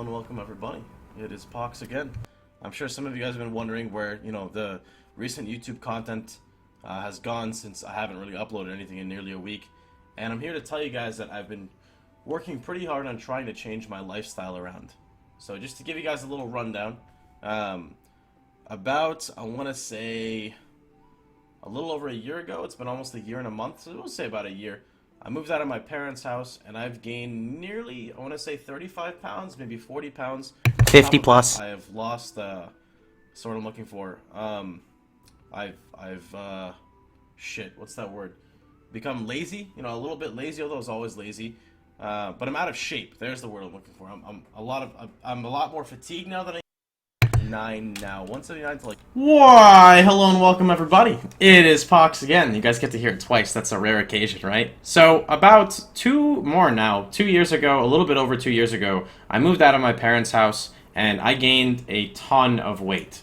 and welcome everybody. It is Pohx again. I'm sure some of you guys have been wondering where, the recent YouTube content has gone since I haven't really uploaded anything in nearly a week. And I'm here to tell you guys that I've been working pretty hard on trying to change my lifestyle around. So just to give you guys a little rundown, I want to say, a little over a year ago, it's been almost a year and a month, so we'll say about a year, I moved out of my parents' house, and I've gained nearly, I want to say 35 pounds, maybe 40 pounds. 50 plus. I have lost, that's what I'm looking for. Shit, what's that word? Become lazy, a little bit lazy, although I was always lazy. But I'm out of shape. There's the word I'm looking for. I'm a lot more fatigued now than I 179 to like. Why, hello and welcome everybody. It is Pohx again. You guys get to hear it twice. That's a rare occasion, right? So about 2 years ago, a little bit over 2 years ago, I moved out of my parents' house and I gained a ton of weight.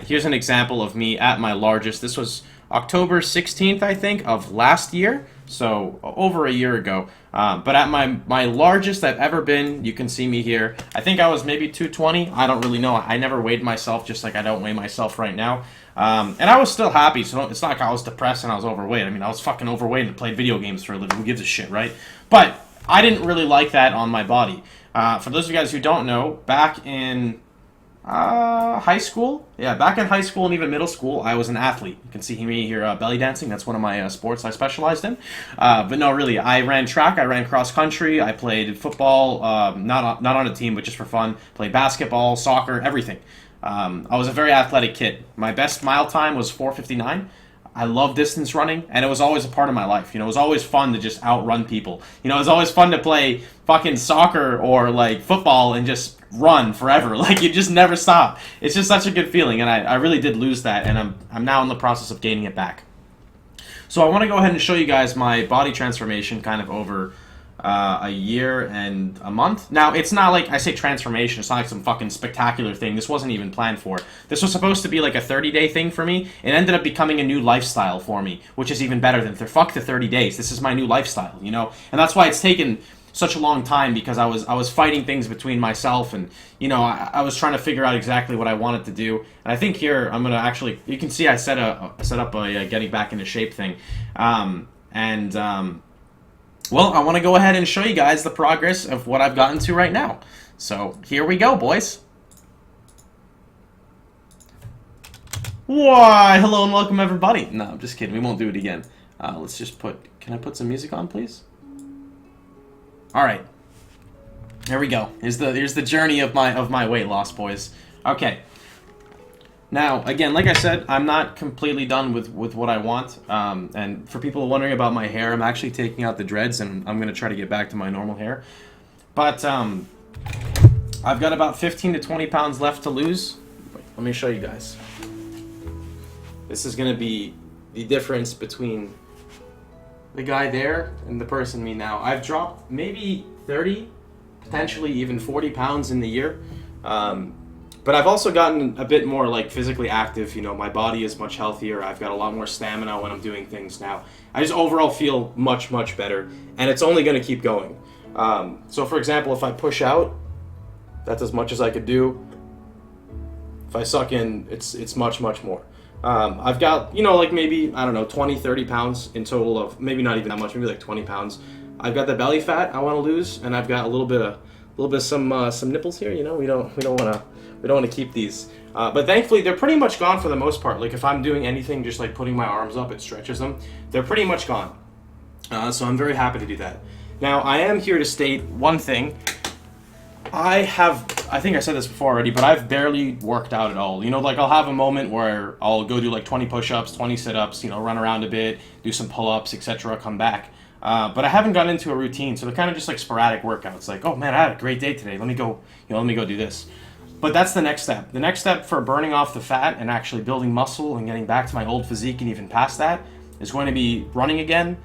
Here's an example of me at my largest. This was October 16th, I think, of last year. So over a year ago. But at my largest I've ever been, you can see me here. I think I was maybe 220. I don't really know. I never weighed myself, just like I don't weigh myself right now. And I was still happy, so it's not like I was depressed and I was overweight. I mean, I was fucking overweight and played video games for a living. Who gives a shit, right? But I didn't really like that on my body. For those of you guys who don't know, back in high school? Yeah, back in high school and even middle school, I was an athlete. You can see me here belly dancing. That's one of my sports I specialized in. But no, really, I ran track, I ran cross country, I played football, not on a team, but just for fun. Played basketball, soccer, everything. I was a very athletic kid. My best mile time was 4:59. I love distance running, and it was always a part of my life. It was always fun to just outrun people. It was always fun to play fucking soccer or like football and just run forever. Like, you just never stop. It's just such a good feeling, and I really did lose that, and I'm now in the process of gaining it back. So I want to go ahead and show you guys my body transformation kind of over a year and a month. Now, it's not like, I say transformation, it's not like some fucking spectacular thing. This wasn't even planned for. This was supposed to be like a 30-day thing for me. It ended up becoming a new lifestyle for me, which is even better than fuck the 30 days. This is my new lifestyle, and that's why it's taken such a long time, because I was fighting things between myself and, I was trying to figure out exactly what I wanted to do. And I think here, I'm going to actually, you can see I set up a getting back into shape thing. Well, I want to go ahead and show you guys the progress of what I've gotten to right now. So, here we go, boys. Why, hello and welcome everybody. No, I'm just kidding. We won't do it again. Let's just can I put some music on, please? Alright. There we go. Here's the journey of my weight loss, boys. Okay. Now, again, like I said, I'm not completely done with what I want. And for people wondering about my hair, I'm actually taking out the dreads, and I'm going to try to get back to my normal hair. But I've got about 15 to 20 pounds left to lose. Let me show you guys. This is going to be the difference between the guy there and the person me now. I've dropped maybe 30, potentially even 40 pounds in the year. But I've also gotten a bit more like physically active. My body is much healthier. I've got a lot more stamina when I'm doing things now. I just overall feel much, much better, and it's only going to keep going. So for example, if I push out, that's as much as I could do. If I suck in, it's much, much more. I've got, like maybe, I don't know, 20, 30 pounds in total of, maybe not even that much, maybe like 20 pounds. I've got the belly fat I want to lose, and I've got a little bit of some nipples here. We don't want to keep these. But thankfully, they're pretty much gone for the most part. Like, if I'm doing anything, just like putting my arms up, it stretches them. They're pretty much gone. So I'm very happy to do that. Now, I am here to state one thing. I think I said this before already, but I've barely worked out at all. Like, I'll have a moment where I'll go do like 20 push-ups, 20 sit-ups, run around a bit, do some pull-ups, etc., come back. But I haven't gotten into a routine, so they're kind of just like sporadic workouts. Like, oh man, I had a great day today. Let me go do this. But that's the next step. The next step for burning off the fat and actually building muscle and getting back to my old physique and even past that is going to be running again,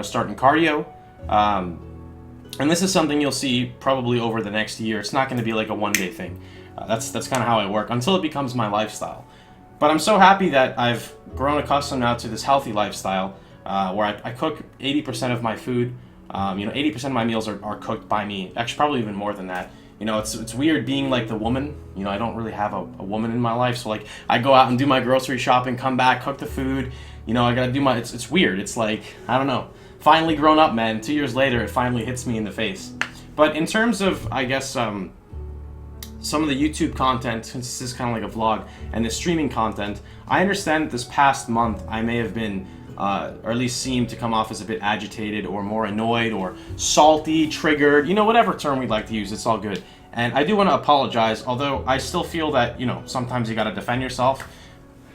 starting cardio. And this is something you'll see probably over the next year. It's not going to be like a one-day thing. That's kind of how I work until it becomes my lifestyle. But I'm so happy that I've grown accustomed now to this healthy lifestyle where I cook 80% of my food. 80% of my meals are cooked by me. Actually, probably even more than that. You know, it's weird being like the woman. You know, I don't really have a woman in my life, so like I go out and do my grocery shopping, come back, cook the food. You know, I gotta do my. It's weird. It's like, I don't know. Finally grown up, man. 2 years later, it finally hits me in the face. But in terms of, I guess, some of the YouTube content, since this is kind of like a vlog, and the streaming content, I understand that this past month I may have been, or at least seemed to come off as a bit agitated or more annoyed or salty, triggered, you know, whatever term we'd like to use, it's all good. And I do want to apologize, although I still feel that, you know, sometimes you got to defend yourself,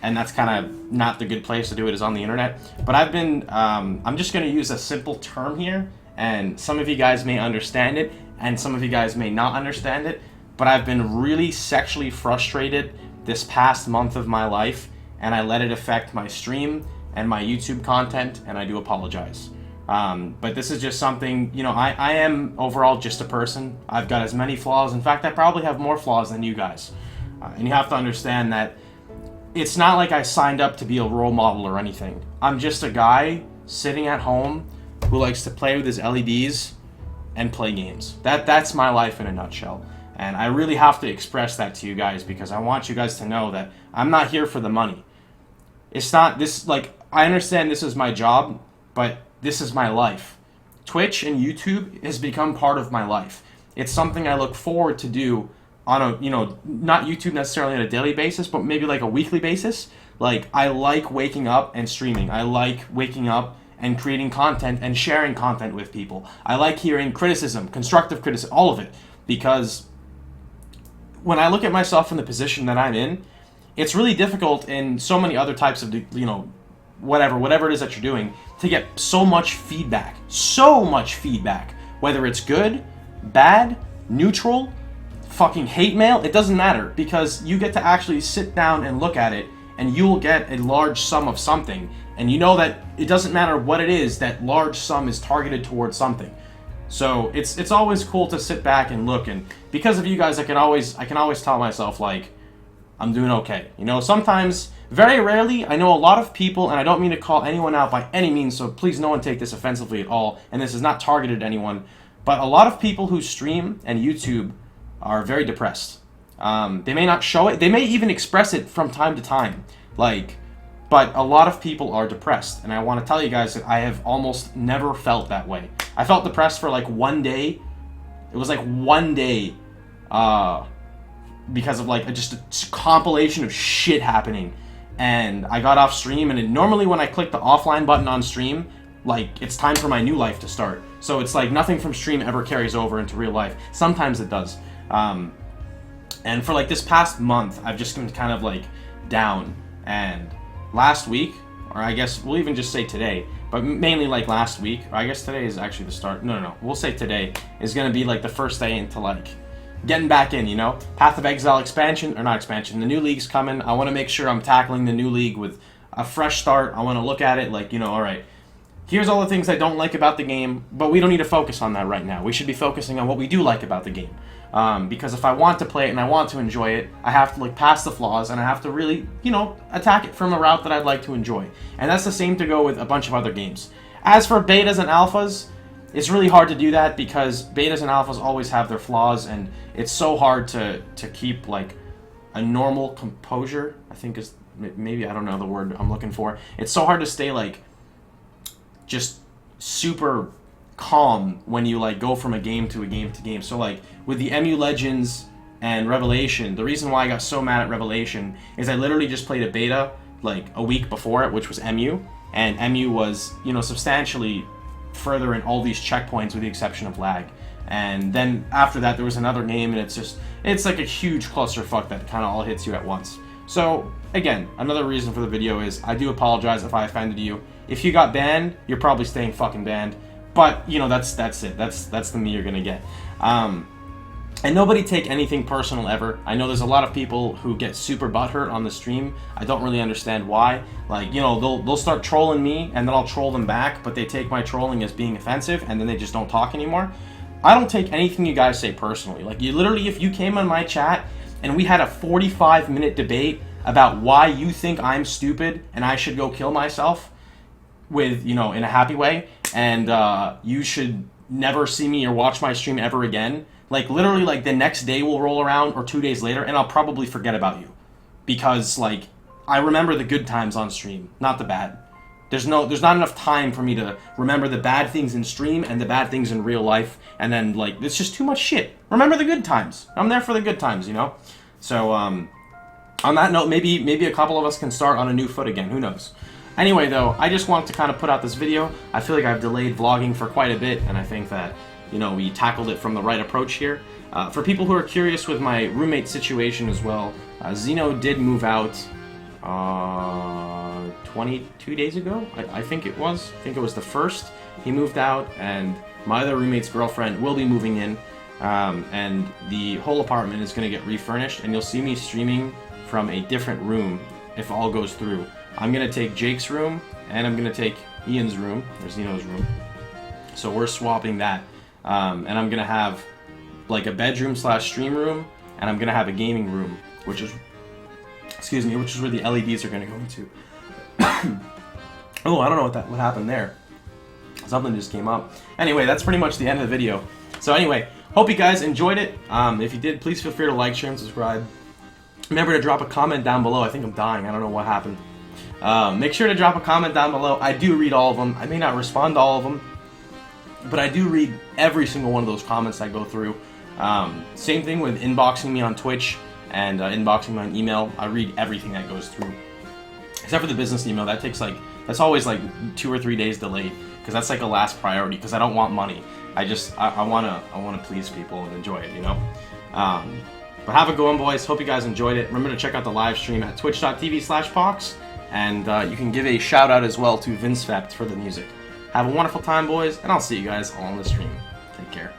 and that's kind of not the good place to do it, is on the internet. But I've been, I'm just going to use a simple term here, and some of you guys may understand it, and some of you guys may not understand it, but I've been really sexually frustrated this past month of my life, and I let it affect my stream and my YouTube content, and I do apologize. But this is just something, you know, I am overall just a person. I've got as many flaws. In fact, I probably have more flaws than you guys. And you have to understand that it's not like I signed up to be a role model or anything. I'm just a guy sitting at home who likes to play with his LEDs and play games. That's my life in a nutshell. And I really have to express that to you guys, because I want you guys to know that I'm not here for the money. It's not this, like, I understand this is my job, but this is my life. Twitch and YouTube has become part of my life. It's something I look forward to do on a, you know, not YouTube necessarily on a daily basis, but maybe like a weekly basis. Like, I like waking up and streaming. I like waking up and creating content and sharing content with people. I like hearing criticism, constructive criticism, all of it. Because when I look at myself in the position that I'm in, it's really difficult in so many other types of, you know, whatever it is that you're doing, to get so much feedback, whether it's good, bad, neutral, fucking hate mail, it doesn't matter, because you get to actually sit down and look at it, and you will get a large sum of something, and you know that it doesn't matter what it is, that large sum is targeted towards something. So it's always cool to sit back and look, and because of you guys, I can always tell myself, like, I'm doing okay. You know, sometimes, very rarely, I know a lot of people, and I don't mean to call anyone out by any means, so please no one take this offensively at all, and this is not targeted at anyone, but a lot of people who stream and YouTube are very depressed. They may not show it, they may even express it from time to time, like, but a lot of people are depressed, and I want to tell you guys that I have almost never felt that way. I felt depressed for like one day. It was like one day, because of like just a compilation of shit happening, and I got off stream, and normally when I click the offline button on stream, like, it's time for my new life to start. So it's like nothing from stream ever carries over into real life. Sometimes it does. And for like this past month, I've just been kind of like down, and last week, or I guess we'll even just say today, but mainly like last week, or I guess today is actually the start. No, we'll say today is going to be like the first day into like getting back in, you know? Path of Exile expansion, or not expansion, the new league's coming. I want to make sure I'm tackling the new league with a fresh start. I want to look at it like, you know, all right, here's all the things I don't like about the game, but we don't need to focus on that right now. We should be focusing on what we do like about the game. Because if I want to play it and I want to enjoy it, I have to look past the flaws, and I have to really, you know, attack it from a route that I'd like to enjoy. And that's the same to go with a bunch of other games. As for betas and alphas, it's really hard to do that, because betas and alphas always have their flaws, and it's so hard to keep like a normal composure, I think is maybe, I don't know the word I'm looking for. It's so hard to stay like just super calm when you like go from a game to a game to game. So like with the MU Legends and Revelation, the reason why I got so mad at Revelation is I literally just played a beta like a week before it, which was MU, and MU was, you know, substantially further in all these checkpoints with the exception of lag. And then after that there was another game, and it's like a huge clusterfuck that kind of all hits you at once. So again, another reason for the video is I do apologize if I offended you. If you got banned, you're probably staying fucking banned. But, you know, that's it. That's the me you're gonna get. And nobody take anything personal ever. I know there's a lot of people who get super butthurt on the stream. I don't really understand why. Like, you know, they'll start trolling me, and then I'll troll them back, but they take my trolling as being offensive, and then they just don't talk anymore. I don't take anything you guys say personally. Like, you literally, if you came on my chat and we had a 45-minute debate about why you think I'm stupid and I should go kill myself with, you know, in a happy way, and you should never see me or watch my stream ever again, Like, literally, like, the next day will roll around, or 2 days later, and I'll probably forget about you. Because, like, I remember the good times on stream, not the bad. There's not enough time for me to remember the bad things in stream and the bad things in real life, and then, like, it's just too much shit. Remember the good times. I'm there for the good times, you know? So, on that note, maybe a couple of us can start on a new foot again. Who knows? Anyway, though, I just wanted to kind of put out this video. I feel like I've delayed vlogging for quite a bit, and I think that, you know, we tackled it from the right approach here. For people who are curious with my roommate situation as well, Zeno did move out 22 days ago, I think it was. I think it was the 1st. He moved out, and my other roommate's girlfriend will be moving in, and the whole apartment is going to get refurnished, and you'll see me streaming from a different room if all goes through. I'm going to take Jake's room, and I'm going to take Ian's room, or Zeno's room. So we're swapping that, and I'm going to have like a bedroom / stream room, and I'm going to have a gaming room, which is where the LEDs are going to go into. Oh, I don't know what happened there. Something just came up. Anyway, that's pretty much the end of the video. So anyway, hope you guys enjoyed it. If you did, please feel free to like, share, and subscribe. Remember to drop a comment down below. I think I'm dying. I don't know what happened. Make sure to drop a comment down below. I do read all of them. I may not respond to all of them, but I do read every single one of those comments I go through. Same thing with inboxing me on Twitch and inboxing me on email. I read everything that goes through, except for the business email. That's always like 2 or 3 days delayed, because that's like a last priority, because I don't want money. I wanna please people and enjoy it, you know. But have a good one, boys. Hope you guys enjoyed it. Remember to check out the live stream at twitch.tv/Pohx, and you can give a shout out as well to Vince Fept for the music. Have a wonderful time, boys, and I'll see you guys all on the stream. Take care.